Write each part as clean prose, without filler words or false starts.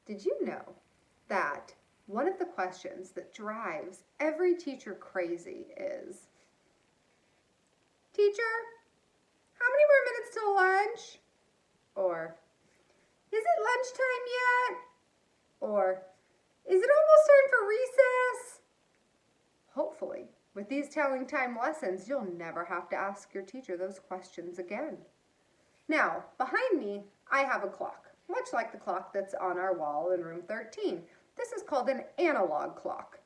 Did you know that one of the questions that drives every teacher crazy is, "Teacher, how many more minutes till lunch?" Or, "Is it lunchtime yet?" Or, "Is it almost time for recess?" Hopefully, with these telling time lessons, you'll never have to ask your teacher those questions again. Now, behind me, I have a clock, much like the clock that's on our wall in room 13. This is called an analog clock.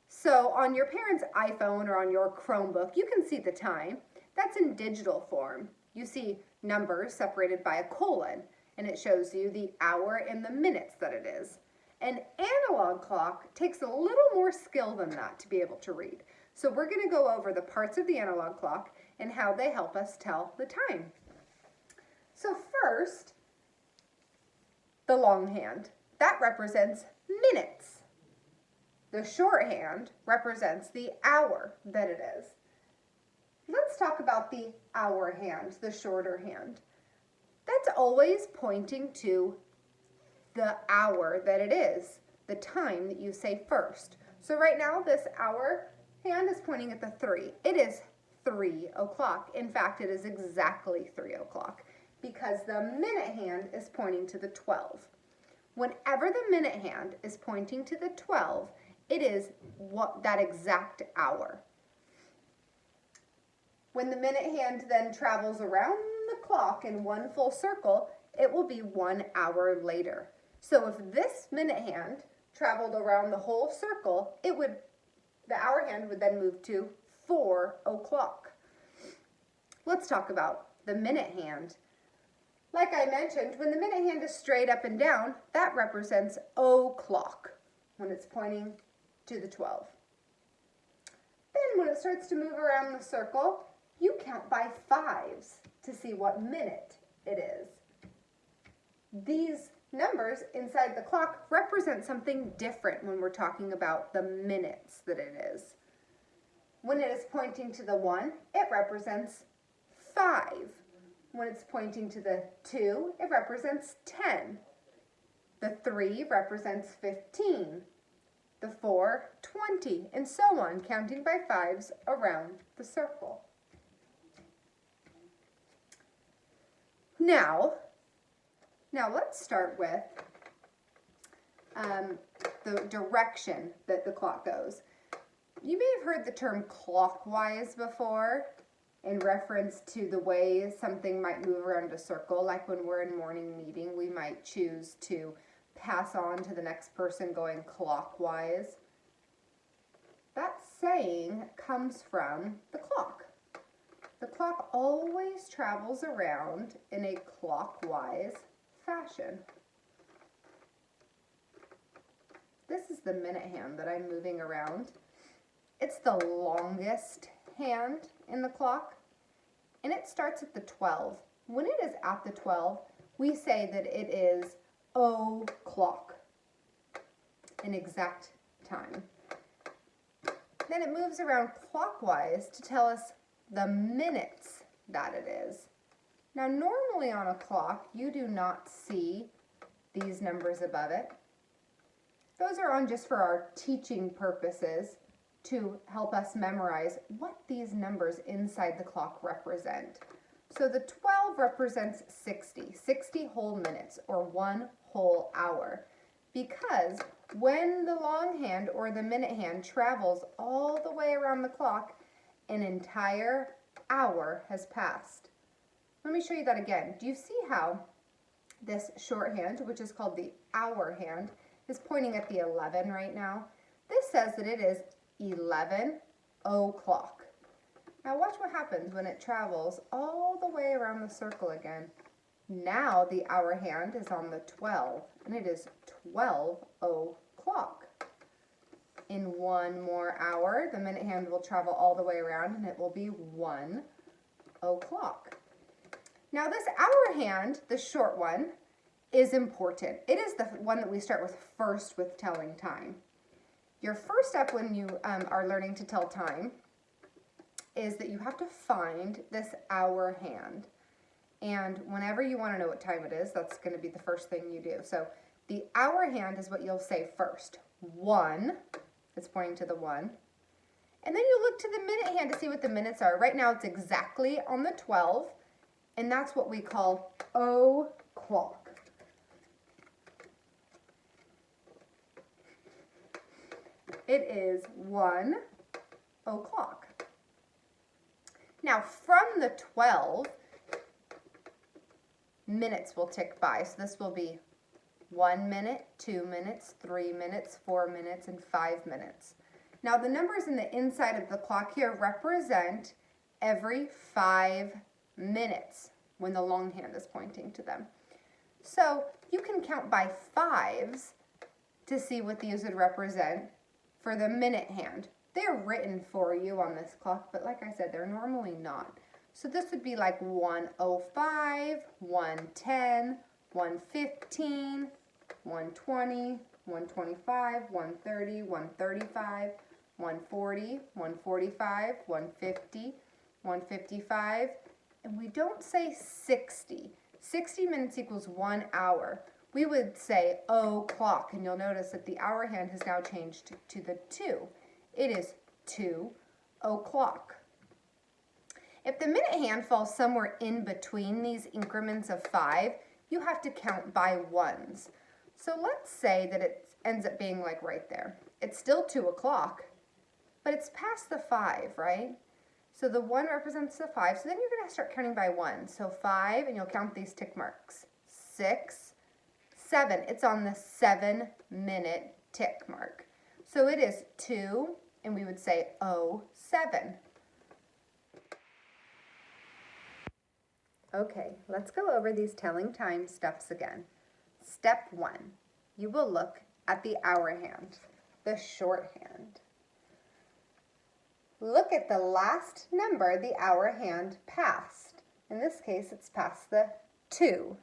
So on your parents' iPhone or on your Chromebook, you can see the time. That's in digital form. You see numbers separated by a colon, and it shows you the hour and the minutes that it is. An analog clock takes a little more skill than that to be able to read. So we're going to go over the parts of the analog clock and how they help us tell the time. So first, the long hand. That represents minutes. The shorthand represents the hour that it is. Let's talk about the hour hand, the shorter hand. That's always pointing to the hour that it is, the time that you say first. So right now, this hour hand is pointing at the 3. It is 3 o'clock. In fact, it is exactly 3 o'clock because the minute hand is pointing to the 12. Whenever the minute hand is pointing to the 12, it is that exact hour. When the minute hand then travels around the clock in one full circle, it will be 1 hour later. So if this minute hand traveled around the whole circle, the hour hand would then move to 4 o'clock. Let's talk about the minute hand. Like I mentioned, when the minute hand is straight up and down, that represents o'clock when it's pointing to the 12. Then when it starts to move around the circle, you count by 5s to see what minute it is. These numbers inside the clock represent something different when we're talking about the minutes that it is. When it is pointing to the 1, it represents 5. When it's pointing to the 2, it represents 10. The 3 represents 15. The 4, 20, and so on, counting by 5s around the circle. Now let's start with the direction that the clock goes. You may have heard the term clockwise before in reference to the way something might move around a circle. Like when we're in morning meeting, we might choose to pass on to the next person going clockwise. That saying comes from the clock. The clock always travels around in a clockwise fashion. This is the minute hand that I'm moving around. It's the longest hand in the clock, and it starts at the 12. When it is at the 12, we say that it is o'clock, an exact time. Then it moves around clockwise to tell us the minutes that it is. Now normally on a clock, you do not see these numbers above it. Those are on just for our teaching purposes to help us memorize what these numbers inside the clock represent. So the 12 represents 60 whole minutes or 1 whole hour, because when the long hand or the minute hand travels all the way around the clock, an entire hour has passed. Let me show you that again. Do you see how this shorthand, which is called the hour hand, is pointing at the 11 right now? This says that it is 11 o'clock. Now watch what happens when it travels all the way around the circle again. Now the hour hand is on the 12, and it is 12 o'clock. In 1 more hour, the minute hand will travel all the way around, and it will be 1 o'clock. Now this hour hand, the short one, is important. It is the one that we start with first with telling time. Your first step when you are learning to tell time is that you have to find this hour hand. And whenever you want to know what time it is, that's going to be the first thing you do. So The hour hand is what you'll say first. 1, it's pointing to the 1. And then you look to the minute hand to see what the minutes are. Right now it's exactly on the 12, and that's what we call o'clock. It is 1 o'clock. Now from the 12, minutes will tick by. So this will be 1 minute, 2 minutes, 3 minutes, 4 minutes, and 5 minutes. Now the numbers in the inside of the clock here represent every 5 minutes when the long hand is pointing to them. So you can count by 5s to see what these would represent for the minute hand. They're written for you on this clock, but like I said, they're normally not. So this would be like 1:05, 1:10, 1:15, 1:20, 1:25, 1:30, 1:35, 1:40, 1:45, 1:50, 1:55, and we don't say 60. 60 minutes equals 1 hour. We would say o'clock, and you'll notice that the hour hand has now changed to the 2. It is 2 o'clock. If the minute hand falls somewhere in between these increments of 5, you have to count by 1s. So let's say that it ends up being like right there. It's still 2 o'clock, but it's past the 5, right? So the 1 represents the 5, so then you're going to start counting by 1. So 5, and you'll count these tick marks. 6, 7. It's on the 7-minute tick mark. So it is 2, and we would say 07. Okay, let's go over these telling time steps again. Step 1, you will look at the hour hand, the shorthand. Look at the last number the hour hand passed. In this case, it's past the 2.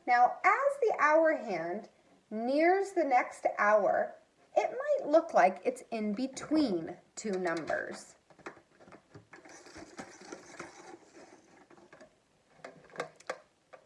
Now, as the hour hand nears the next hour, it might look like it's in between 2 numbers.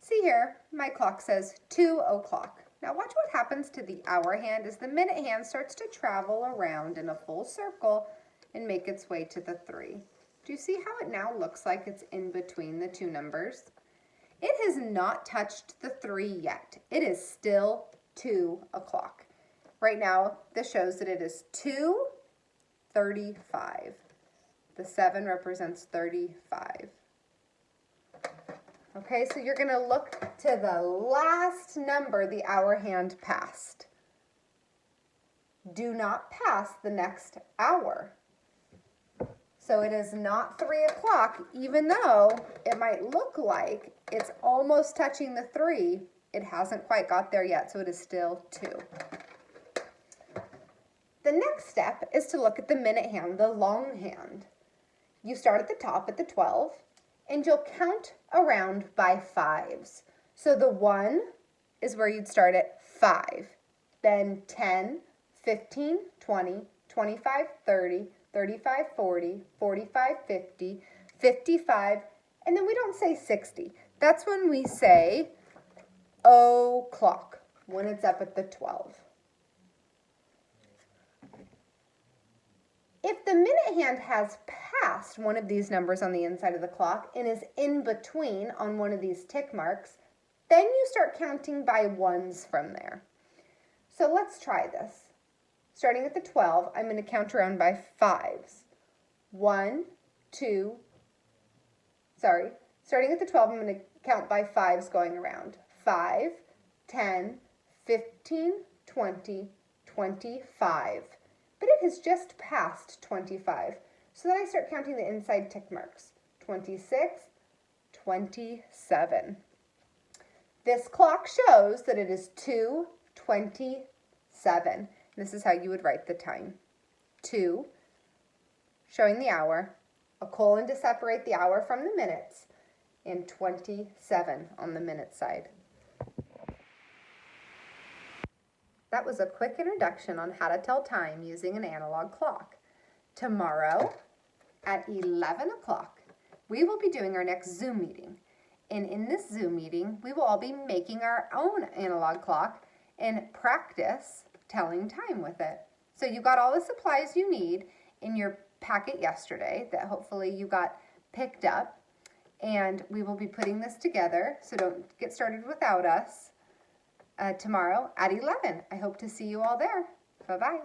See here, my clock says 2 o'clock. Now watch what happens to the hour hand as the minute hand starts to travel around in a full circle and make its way to the 3. Do you see how it now looks like it's in between the 2 numbers? It has not touched the 3 yet. It is still 2 o'clock. Right now, this shows that it is 2:35. The 7 represents 35. Okay, so you're going to look to the last number the hour hand passed. Do not pass the next hour. So it is not 3 o'clock, even though it might look like it's almost touching the 3. It hasn't quite got there yet, so it is still 2. The next step is to look at the minute hand, the long hand. You start at the top at the 12, and you'll count around by 5s. So the 1 is where you'd start at 5, then 10, 15, 20, 25, 30, 35, 40, 45, 50, 55, and then we don't say 60. That's when we say o'clock, when it's up at the 12. If the minute hand has passed one of these numbers on the inside of the clock and is in between on one of these tick marks, then you start counting by 1s from there. So let's try this. Starting at the 12, I'm going to count around by 5s. Starting at the 12, I'm going to count by 5s going around. 5, 10, 15, 20, 25. But it has just passed 25. So then I start counting the inside tick marks. 26, 27. This clock shows that it is 2:27. This is how you would write the time. 2, showing the hour, a colon to separate the hour from the minutes, and 27 on the minute side. That was a quick introduction on how to tell time using an analog clock. Tomorrow at 11 o'clock, we will be doing our next Zoom meeting. And in this Zoom meeting, we will all be making our own analog clock, and practice telling time with it. So you got all the supplies you need in your packet yesterday that hopefully you got picked up, and we will be putting this together, so don't get started without us, tomorrow at 11. I hope to see you all there. Bye-bye.